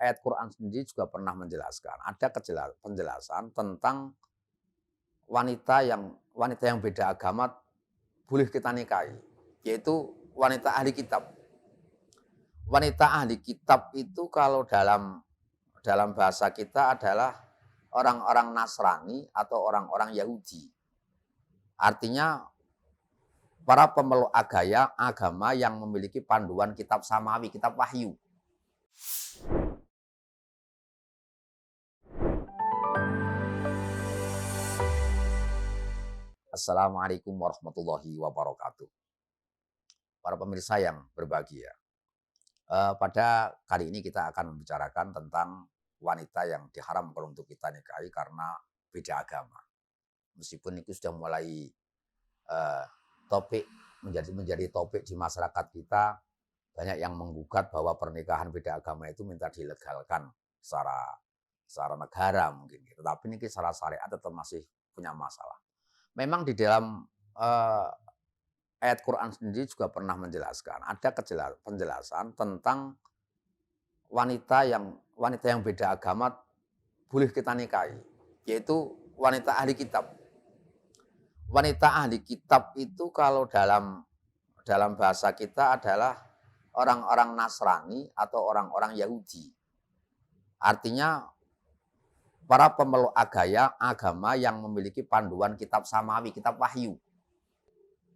ayat Quran sendiri juga pernah menjelaskan, ada penjelasan tentang wanita yang beda agama boleh kita nikahi, yaitu wanita ahli kitab. Wanita ahli kitab itu kalau dalam bahasa kita adalah orang-orang Nasrani atau orang-orang Yahudi. Artinya para pemeluk agama yang memiliki panduan kitab samawi, kitab wahyu. Assalamualaikum warahmatullahi wabarakatuh. Para pemirsa yang berbahagia. Pada kali ini kita akan membicarakan tentang wanita yang diharamkan untuk kita nikahi karena beda agama. Meskipun itu sudah mulai topik menjadi topik di masyarakat kita, banyak yang menggugat bahwa pernikahan beda agama itu minta dilegalkan secara negara mungkin. Tetapi ini secara syariat tetap masih punya masalah. Memang di dalam ayat Quran sendiri juga pernah menjelaskan, ada penjelasan tentang wanita yang beda agama boleh kita nikahi, yaitu wanita ahli kitab. Wanita ahli kitab itu kalau dalam bahasa kita adalah orang-orang Nasrani atau orang-orang Yahudi. Artinya para pemeluk agama yang memiliki panduan kitab samawi, kitab wahyu.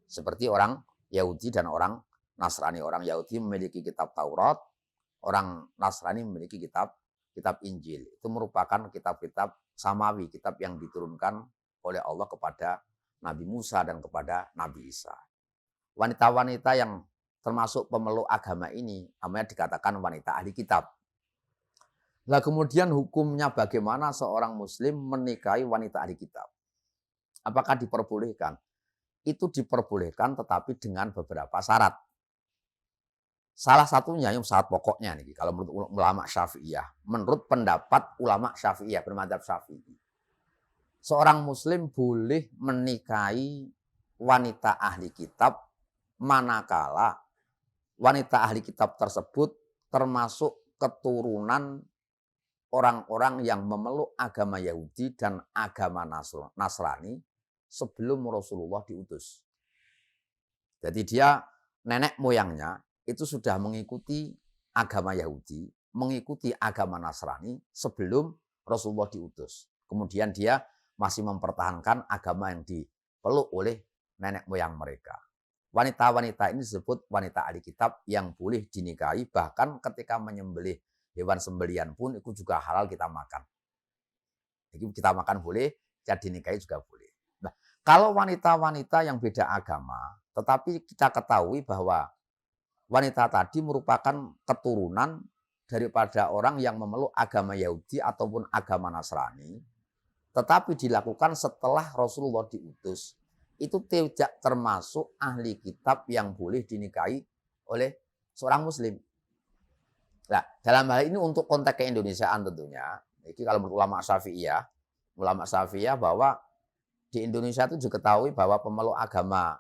Seperti orang Yahudi dan orang Nasrani. Orang Yahudi memiliki kitab Taurat, orang Nasrani memiliki kitab Injil. Itu merupakan kitab-kitab samawi, kitab yang diturunkan oleh Allah kepada Nabi Musa dan kepada Nabi Isa. Wanita-wanita yang termasuk pemeluk agama ini namanya dikatakan wanita ahli kitab. Nah, kemudian hukumnya bagaimana seorang muslim menikahi wanita ahli kitab? Apakah diperbolehkan? Itu diperbolehkan tetapi dengan beberapa syarat. Salah satunya yang syarat pokoknya nih, kalau menurut ulama Syafi'iyah, menurut pendapat ulama Syafi'iyah, bermadzhab Syafi'i, seorang muslim boleh menikahi wanita ahli kitab manakala wanita ahli kitab tersebut termasuk keturunan orang-orang yang memeluk agama Yahudi dan agama Nasrani sebelum Rasulullah diutus. Jadi dia nenek moyangnya itu sudah mengikuti agama Yahudi, mengikuti agama Nasrani sebelum Rasulullah diutus. Kemudian dia masih mempertahankan agama yang dipeluk oleh nenek moyang mereka. Wanita-wanita ini disebut wanita ahli kitab yang boleh dinikahi, bahkan ketika menyembelih hewan sembelian pun itu juga halal kita makan. Jadi kita makan boleh, jadi dinikahi juga boleh. Nah, kalau wanita-wanita yang beda agama, tetapi kita ketahui bahwa wanita tadi merupakan keturunan daripada orang yang memeluk agama Yahudi ataupun agama Nasrani, tetapi dilakukan setelah Rasulullah diutus, itu tidak termasuk ahli kitab yang boleh dinikahi oleh seorang muslim. Nah, dalam hal ini untuk konteks keindonesiaan tentunya, ini kalau menurut ulama Syafi'iyah bahwa di Indonesia itu juga ketahui bahwa pemeluk agama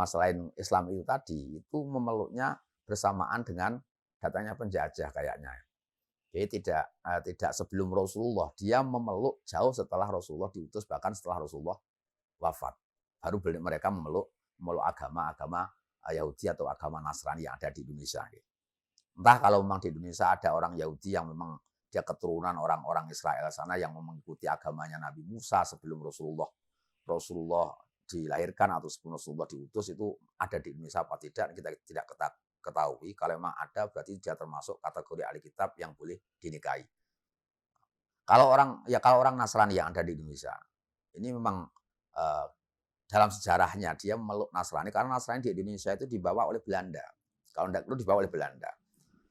selain Islam itu tadi, itu memeluknya bersamaan dengan datangnya penjajah kayaknya. Jadi tidak sebelum Rasulullah, dia memeluk jauh setelah Rasulullah diutus, bahkan setelah Rasulullah wafat. Baru mereka memeluk agama Yahudi atau agama Nasrani yang ada di Indonesia. Entah kalau memang di Indonesia ada orang Yahudi yang memang dia keturunan orang-orang Israel sana yang mengikuti agamanya Nabi Musa sebelum Rasulullah dilahirkan atau sebelum Rasulullah diutus, itu ada di Indonesia apa tidak kita tidak ketahui. Kalau memang ada berarti dia termasuk kategori ahli kitab yang boleh dinikahi. Kalau orang Nasrani yang ada di Indonesia ini memang dalam sejarahnya dia memeluk Nasrani karena Nasrani di Indonesia itu dibawa oleh Belanda. Kalau tidak perlu dibawa oleh Belanda.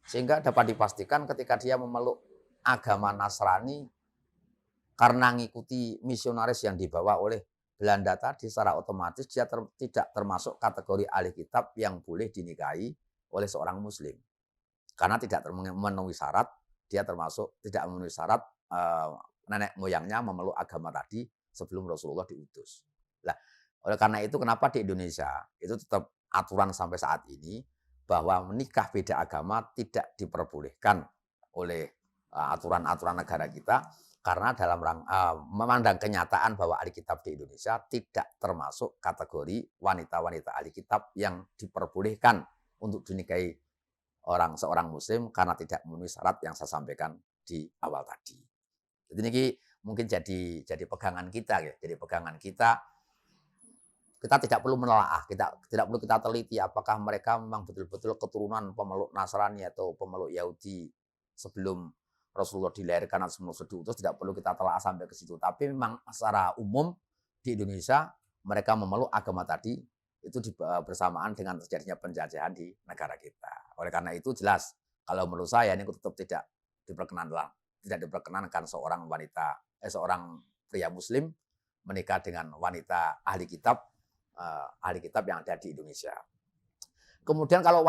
Sehingga dapat dipastikan ketika dia memeluk agama Nasrani karena mengikuti misionaris yang dibawa oleh Belanda tadi, secara otomatis dia tidak termasuk kategori ahli kitab yang boleh dinikahi oleh seorang muslim. Karena tidak memenuhi syarat, dia termasuk tidak memenuhi syarat nenek moyangnya memeluk agama tadi sebelum Rasulullah diutus. Nah, oleh karena itu kenapa di Indonesia itu tetap aturan sampai saat ini bahwa menikah beda agama tidak diperbolehkan oleh aturan-aturan negara kita, karena dalam memandang kenyataan bahwa ahli kitab di Indonesia tidak termasuk kategori wanita-wanita ahli kitab yang diperbolehkan untuk dinikahi seorang muslim karena tidak memenuhi syarat yang saya sampaikan di awal tadi. Jadi ini mungkin jadi pegangan kita ya, jadi pegangan kita tidak perlu menelaah, tidak perlu kita teliti apakah mereka memang betul-betul keturunan pemeluk Nasrani atau pemeluk Yahudi sebelum Rasulullah dilahirkan atau sebelum diutus, tidak perlu kita telaah sampai ke situ. Tapi memang secara umum di Indonesia mereka memeluk agama tadi itu bersamaan dengan terjadinya penjajahan di negara kita. Oleh karena itu jelas kalau menurut saya ini tetap tidak diperkenankan seorang pria muslim menikah dengan wanita ahli kitab yang ada di Indonesia. Kemudian kalau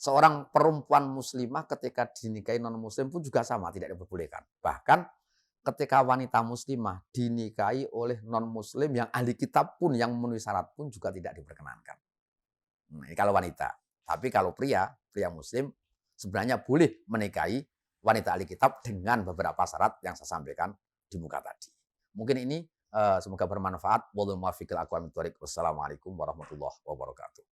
seorang perempuan muslimah ketika dinikahi non-muslim pun juga sama, tidak diperbolehkan. Bahkan ketika wanita muslimah dinikahi oleh non-muslim yang ahli kitab pun, yang memenuhi syarat pun juga tidak diperkenankan. Nah, ini kalau wanita. Tapi kalau pria muslim sebenarnya boleh menikahi wanita ahli kitab dengan beberapa syarat yang saya sampaikan di muka tadi. Mungkin ini semoga bermanfaat. Wassalamualaikum warahmatullahi wabarakatuh.